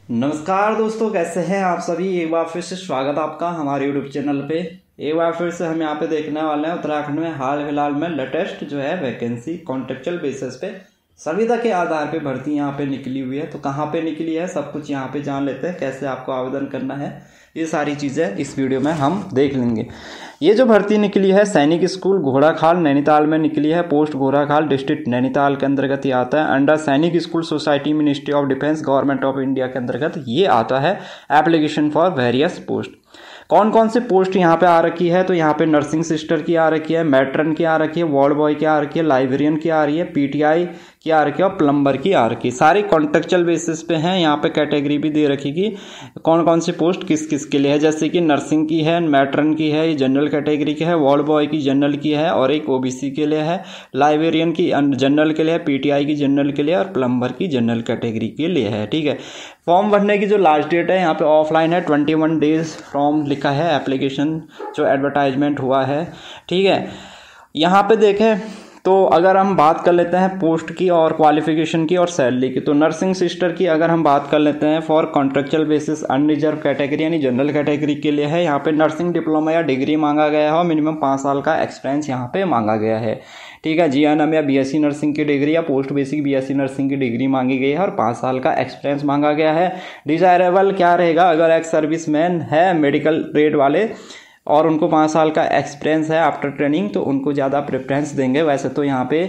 नमस्कार दोस्तों, कैसे हैं आप सभी। एक बार फिर से स्वागत आपका हमारे यूट्यूब चैनल पे। एक बार फिर से हम यहाँ पे देखने वाले हैं उत्तराखंड में हाल फिलहाल में लेटेस्ट जो है वैकेंसी कॉन्ट्रेक्चुअल बेसिस पे संविदा के आधार पे भर्ती यहाँ पे निकली हुई है। तो कहाँ पे निकली है सब कुछ यहाँ पे जान लेते हैं, कैसे आपको आवेदन करना है, ये सारी चीज़ें इस वीडियो में हम देख लेंगे। ये जो भर्ती निकली है सैनिक स्कूल घोड़ाखाल नैनीताल में निकली है। पोस्ट घोड़ाखाल डिस्ट्रिक्ट नैनीताल के अंतर्गत ये आता है। अंडर सैनिक school society ministry of defence government of India के अंतर्गत ये आता है। Application for various post. कौन कौन से पोस्ट यहाँ पे आ रखी है, तो यहाँ पे नर्सिंग सिस्टर की आ रखी है, मैट्रन की आ रखी है, वार्ड बॉय की आ रखी है, लाइब्रेरियन की आ रही है, पीटीआई की आ रखी है और प्लम्बर की आ रखी है। सारी कॉन्ट्रेक्चुअल बेसिस पे हैं। यहाँ पे कैटेगरी भी दे रखी कि कौन कौन सी पोस्ट किस किस के लिए है, जैसे कि नर्सिंग की है, मैट्रन की है, ये जनरल कैटेगरी की है, वार्ड बॉय की जनरल की है और एक ओबीसी के लिए है, लाइब्रेरियन की जनरल के लिए है, पीटीआई की जनरल के लिए और प्लम्बर की जनरल कैटेगरी के लिए है। ठीक है। फॉर्म भरने की जो लास्ट डेट है यहाँ पे ऑफलाइन है 21 डेज फ्रॉम लिखा है एप्लीकेशन जो एडवर्टाइजमेंट हुआ है। ठीक है। यहाँ पे देखें तो अगर हम बात कर लेते हैं पोस्ट की और क्वालिफिकेशन की और सैलरी की, तो नर्सिंग सिस्टर की अगर हम बात कर लेते हैं for contractual basis unreserve category यानी जनरल कैटेगरी के लिए है। यहाँ पे नर्सिंग डिप्लोमा या डिग्री मांगा गया है और मिनिमम 5 साल का एक्सपीरियंस यहाँ पे मांगा गया है। ठीक है। जीएनएम या बीएससी नर्सिंग की डिग्री या पोस्ट बेसिक बीएससी नर्सिंग की डिग्री मांगी गई है और 5 साल का एक्सपीरियंस मांगा गया है। डिजायरेबल क्या रहेगा, अगर एक्स सर्विसमैन है मेडिकल ट्रेड वाले और उनको 5 साल का एक्सपीरियंस है आफ्टर ट्रेनिंग, तो उनको ज़्यादा प्रेफरेंस देंगे। वैसे तो यहाँ पे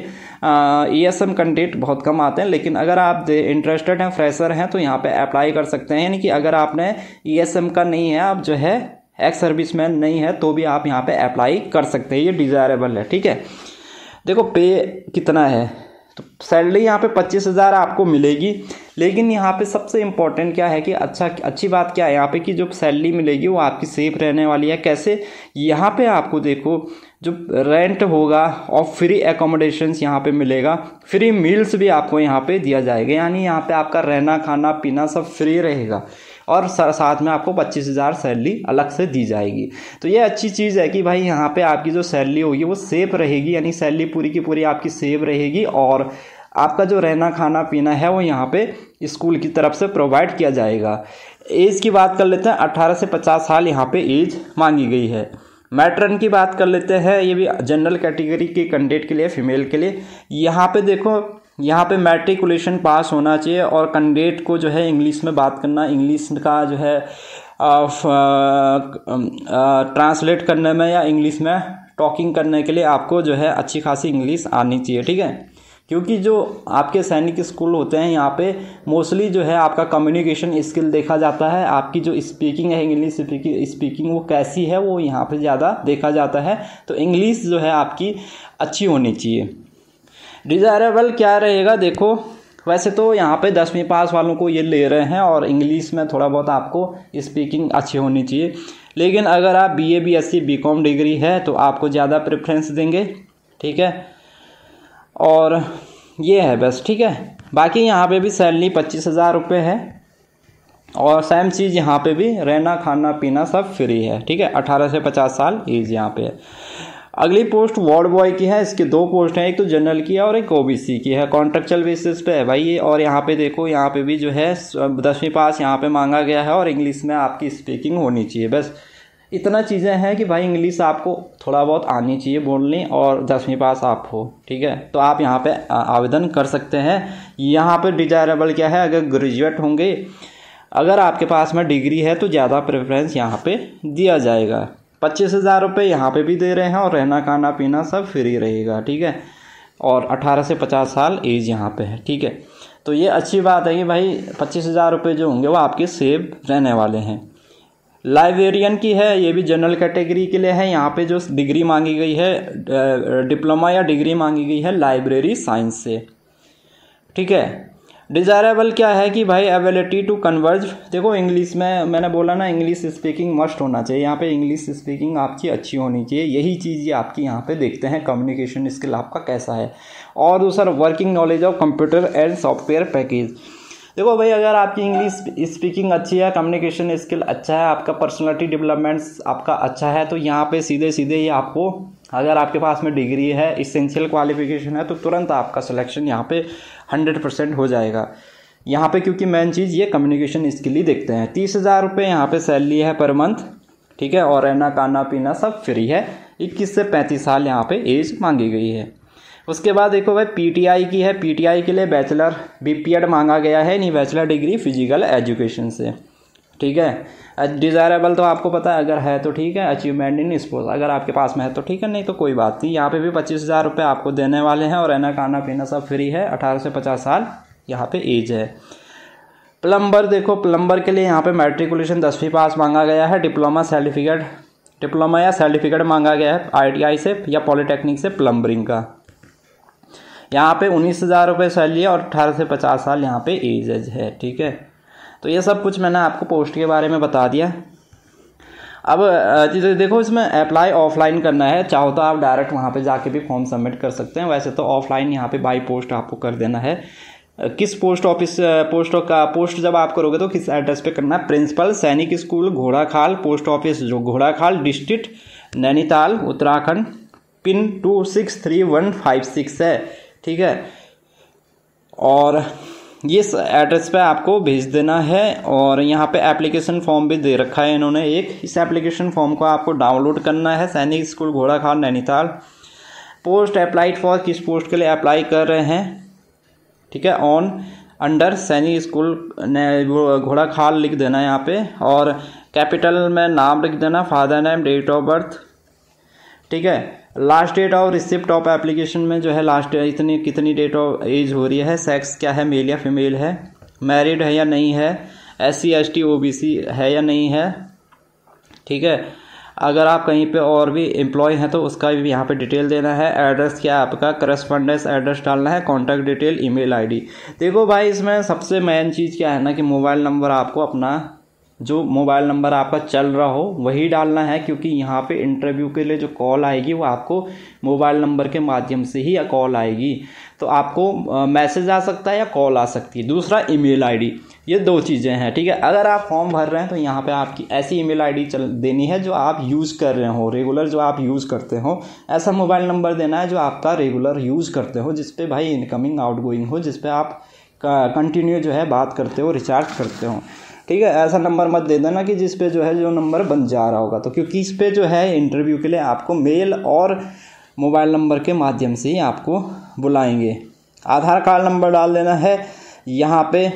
ईएसएम कैंडिडेट बहुत कम आते हैं, लेकिन अगर आप इंटरेस्टेड हैं, फ्रेशर हैं, तो यहाँ पे अप्लाई कर सकते हैं। यानी कि अगर आपने ईएसएम का नहीं है, आप जो है एक्स सर्विसमैन नहीं है, तो भी आप यहाँ पे अप्लाई कर सकते हैं। ये डिज़ायरेबल है। ठीक है। देखो पे कितना है, तो सैलरी यहाँ पे 25,000 आपको मिलेगी। लेकिन यहाँ पे सबसे इम्पोर्टेंट क्या है कि अच्छी बात क्या है यहाँ पे कि जो सैलरी मिलेगी वो आपकी सेफ रहने वाली है। कैसे, यहाँ पे आपको देखो जो रेंट होगा और फ्री एकोमोडेशंस यहाँ पे मिलेगा, फ्री मील्स भी आपको यहाँ पे दिया जाएगा। यानी यहाँ पे आपका रहना खाना पीना सब फ्री रहेगा और साथ में आपको 25,000 सैलरी अलग से दी जाएगी। तो ये अच्छी चीज़ है कि भाई यहाँ पे आपकी जो सैलरी होगी वो सेफ रहेगी, यानी सैलरी पूरी की पूरी आपकी सेफ रहेगी और आपका जो रहना खाना पीना है वो यहाँ पे स्कूल की तरफ से प्रोवाइड किया जाएगा। एज की बात कर लेते हैं, 18 से 50 साल यहाँ पे एज मांगी गई है। मैट्रन की बात कर लेते हैं, ये भी जनरल कैटेगरी के कैंडिडेट के लिए, फीमेल के लिए। यहाँ पे देखो, यहाँ पे मैट्रिकुलेशन पास होना चाहिए और कैंडिडेट को जो है इंग्लिश में बात करना, इंग्लिश का जो है ट्रांसलेट करने में या इंग्लिश में टॉकिंग करने के लिए आपको जो है अच्छी खासी इंग्लिश आनी चाहिए। ठीक है। क्योंकि जो आपके सैनिक स्कूल होते हैं यहाँ पे मोस्टली जो है आपका कम्युनिकेशन स्किल देखा जाता है, आपकी जो स्पीकिंग है इंग्लिश स्पीकिंग वो कैसी है वो यहाँ पे ज़्यादा देखा जाता है। तो इंग्लिश जो है आपकी अच्छी होनी चाहिए। डिज़ायरेबल क्या रहेगा, देखो वैसे तो यहाँ पे 10वीं पास वालों को ये ले रहे हैं और इंग्लिश में थोड़ा बहुत आपको स्पीकिंग अच्छी होनी चाहिए। लेकिन अगर आप बीए बीएससी बीकॉम डिग्री है तो आपको ज़्यादा प्रेफरेंस देंगे। ठीक है। और ये है बस। ठीक है। बाकी यहाँ पे भी सैलरी 25,000 रुपये है और सेम चीज़ यहाँ पे भी रहना खाना पीना सब फ्री है। ठीक है। 18 से 50 साल एज यहाँ पे है। अगली पोस्ट वार्ड बॉय की है। इसके 2 पोस्ट हैं, एक तो जनरल की है और एक ओबीसी की है। कॉन्ट्रेक्चुअल बेसिस पे है भाई ये। और यहाँ पे देखो, यहाँ पे भी जो है 10वीं पास यहाँ पे मांगा गया है और इंग्लिश में आपकी स्पीकिंग होनी चाहिए। बस इतना चीज़ें हैं कि भाई इंग्लिश आपको थोड़ा बहुत आनी चाहिए बोलनी और 10वीं पास आप हो। ठीक है। तो आप यहाँ पे आवेदन कर सकते हैं। यहाँ पे डिजायरेबल क्या है, अगर ग्रेजुएट होंगे, अगर आपके पास में डिग्री है तो ज़्यादा प्रेफरेंस यहाँ पे दिया जाएगा। 25,000 रुपये यहाँ पे भी दे रहे हैं और रहना खाना पीना सब फ्री रहेगा। ठीक है। और 18 से 50 साल एज यहाँ पे है। ठीक है। तो ये अच्छी बात है कि भाई 25,000 रुपये जो होंगे वो आपके सेव रहने वाले हैं। लाइब्रेरियन की है, ये भी जनरल कैटेगरी के लिए है। यहाँ पे जो डिग्री मांगी गई है डिप्लोमा या डिग्री मांगी गई है लाइब्रेरी साइंस से। ठीक है। डिज़ायरेबल क्या है कि भाई एबिलिटी टू कन्वर्ज, देखो इंग्लिश में मैंने बोला ना इंग्लिश स्पीकिंग मस्ट होना चाहिए। यहाँ पे इंग्लिश स्पीकिंग आपकी अच्छी होनी चाहिए। यही चीज़ ये आपकी यहाँ पे देखते हैं, कम्युनिकेशन स्किल आपका कैसा है। और दूसरा working knowledge of computer and software package. देखो भाई, अगर आपकी इंग्लिश स्पीकिंग अच्छी है, कम्युनिकेशन स्किल अच्छा है, आपका पर्सनालिटी डेवलपमेंट्स आपका अच्छा है, तो यहाँ पे सीधे सीधे ये आपको, अगर आपके पास में डिग्री है, इसेंशियल क्वालिफिकेशन है, तो तुरंत आपका सिलेक्शन यहाँ पे 100% हो जाएगा। यहाँ पे क्योंकि मेन चीज़ ये कम्युनिकेशन स्किल ही देखते हैं। 30,000 रुपये यहाँ पे सैलरी है पर मंथ, ठीक है, और रहना खाना पीना सब फ्री है। 21 से 35 साल यहाँ पे एज मांगी गई है। उसके बाद देखो भाई पीटीआई की है। पीटीआई के लिए बैचलर बीपीएड मांगा गया है, नहीं बैचलर डिग्री फिजिकल एजुकेशन से, ठीक है। डिज़ायरेबल तो आपको पता है, अगर है तो ठीक है। अचीवमेंट इन स्पोर्ट्स अगर आपके पास में है तो ठीक है, नहीं तो कोई बात नहीं। यहाँ पे भी 25,000 रुपये आपको देने वाले हैं और रहना खाना पीना सब फ्री है। 18 से 50 साल यहाँ पे एज है। प्लम्बर देखो, प्लम्बर के लिए यहाँ पे मैट्रिकुलेशन 10वीं पास मांगा गया है। डिप्लोमा या सर्टिफिकेट मांगा गया है ITI से या पॉलिटेक्निक से प्लम्बरिंग का। यहाँ पे 19,000 रुपये सैलरी है और 18 से 50 साल यहाँ पे एज है, ठीक है। तो ये सब कुछ मैंने आपको पोस्ट के बारे में बता दिया। अब देखो इसमें अप्लाई ऑफलाइन करना है, चाहो तो आप डायरेक्ट वहाँ पे जाके भी फॉर्म सबमिट कर सकते हैं। वैसे तो ऑफलाइन यहाँ पे बाई पोस्ट आपको कर देना है। किस पोस्ट जब आप करोगे तो किस एड्रेस पे करना है? प्रिंसिपल सैनिक स्कूल घोड़ाखाल, पोस्ट ऑफिस जो घोड़ाखाल, डिस्ट्रिक्ट नैनीताल, उत्तराखंड, पिन 263156 है, ठीक है। और ये एड्रेस पे आपको भेज देना है। और यहाँ पे एप्लीकेशन फॉर्म भी दे रखा है इन्होंने एक। इस एप्लीकेशन फॉर्म को आपको डाउनलोड करना है। सैनिक school Ghorakhal Nainital. Post applied for, किस पोस्ट के लिए अप्लाई कर रहे हैं, ठीक है। ऑन अंडर सैनिक स्कूल घोड़ाखाल लिख देना यहाँ पे और कैपिटल में नाम लिख देना, father name, date of birth, ठीक है। Last date of receipt of application में जो है लास्ट कितनी डेट ऑफ एज हो रही है, सेक्स क्या है, मेल या फीमेल है, मैरिड है या नहीं है, SC ST OBC है या नहीं है, ठीक है। अगर आप कहीं पे और भी एम्प्लॉय हैं तो उसका भी यहाँ पे डिटेल देना है। एड्रेस क्या है आपका, करस्पॉन्डेंस एड्रेस डालना है, कॉन्टैक्ट डिटेल, ईमेल ID। देखो भाई इसमें सबसे मेन चीज़ क्या है ना कि मोबाइल नंबर आपको अपना जो मोबाइल नंबर आपका चल रहा हो वही डालना है, क्योंकि यहाँ पे इंटरव्यू के लिए जो कॉल आएगी वो आपको मोबाइल नंबर के माध्यम से ही कॉल आएगी। तो आपको मैसेज आ सकता है या कॉल आ सकती है। दूसरा ईमेल ID, ये 2 चीज़ें हैं, ठीक है। अगर आप फॉर्म भर रहे हैं तो यहाँ पे आपकी ऐसी ईमेल ID देनी है जो आप यूज़ कर रहे हो, रेगुलर जो आप यूज़ करते हो। ऐसा मोबाइल नंबर देना है जो आपका रेगुलर यूज़ करते हो, जिस पे भाई इनकमिंग आउटगोइंग हो, जिस पे आप कंटिन्यू जो है बात करते हो, रिचार्ज करते हो, ठीक है। ऐसा नंबर मत दे देना कि जिस पे जो है जो नंबर बन जा रहा होगा। तो क्योंकि इस पे जो है इंटरव्यू के लिए आपको मेल और मोबाइल नंबर के माध्यम से ही आपको बुलाएंगे। आधार कार्ड नंबर डाल देना है। यहाँ पे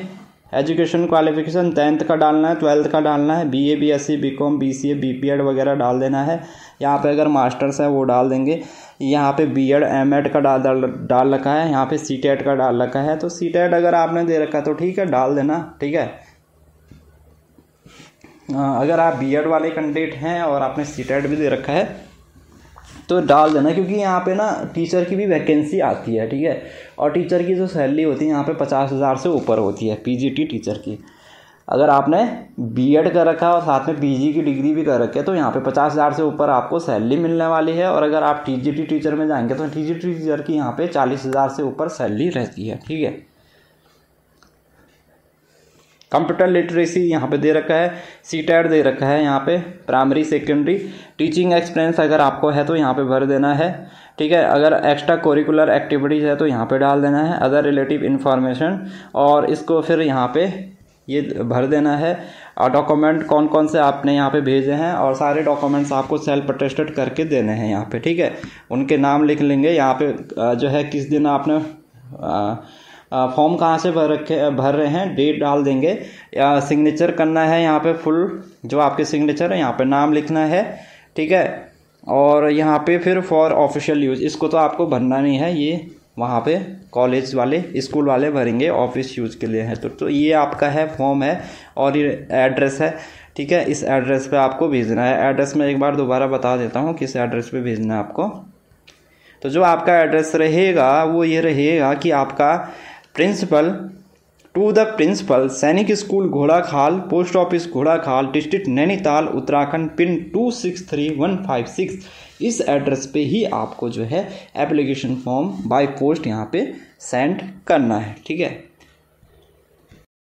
एजुकेशन क्वालिफिकेशन 10th का डालना है, 12th का डालना है, BA BSc BCom BCA BPEड वगैरह डाल देना है। यहाँ पे अगर मास्टर्स है वो डाल देंगे। यहाँ पे BEd MAd का डाल रखा है। यहाँ पे CTET का डाल रखा है, तो CTET अगर आपने दे रखा है तो ठीक है, डाल देना, ठीक है। अगर आप BEd वाले कैंडिडेट हैं और आपने CTET भी दे रखा है तो डाल देना, क्योंकि यहाँ पे ना टीचर की भी वैकेंसी आती है, ठीक है। और टीचर की जो सैलरी होती है यहाँ पे 50,000 से ऊपर होती है, PGT टीचर की। अगर आपने BEd कर रखा है और साथ में PG की डिग्री भी कर रखी है तो यहाँ पे 50,000 से ऊपर आपको सैलरी मिलने वाली है। और अगर आप TGT टीचर में जाएंगे तो TGT टीचर की यहाँ पे 40,000 से ऊपर सैलरी रहती है, ठीक है। कंप्यूटर लिटरेसी यहाँ पे दे रखा है, CTET दे रखा है यहाँ पे, प्राइमरी सेकेंडरी। टीचिंग एक्सपीरियंस अगर आपको है तो यहाँ पे भर देना है, ठीक है। अगर एक्स्ट्रा कोरिकुलर एक्टिविटीज़ है तो यहाँ पे डाल देना है, अदर रिलेटिव इन्फॉर्मेशन, और इसको फिर यहाँ पे ये भर देना है। और डॉक्यूमेंट कौन कौन से आपने यहाँ पे भेजे हैं, और सारे डॉक्यूमेंट्स आपको सेल्फ अटेस्टेड करके देने हैं यहाँ पे, ठीक है। उनके नाम लिख लेंगे यहाँ पे, जो है किस दिन आपने फॉर्म कहाँ से भर रहे हैं, डेट डाल देंगे, या सिग्नेचर करना है यहाँ पे, फुल जो आपके सिग्नेचर है यहाँ पे नाम लिखना है, ठीक है। और यहाँ पे फिर फॉर ऑफिशियल यूज़, इसको तो आपको भरना नहीं है, ये वहाँ पे कॉलेज वाले स्कूल वाले भरेंगे, ऑफिस यूज़ के लिए है। तो ये आपका है फॉर्म है और ये एड्रेस है, ठीक है। इस एड्रेस पे आपको भेजना है। एड्रेस में एक बार दोबारा बता देता हूँ किस एड्रेस पे भेजना है आपको। तो जो आपका एड्रेस रहेगा वो ये रहेगा कि आपका प्रिंसिपल टू द प्रिंसिपल सैनिक school Ghorakhal, post office Ghorakhal, district Nainital, Uttarakhand, pin 263156। इस एड्रेस पे ही आपको जो है एप्लीकेशन फॉर्म बाय पोस्ट यहाँ पे सेंड करना है, ठीक है।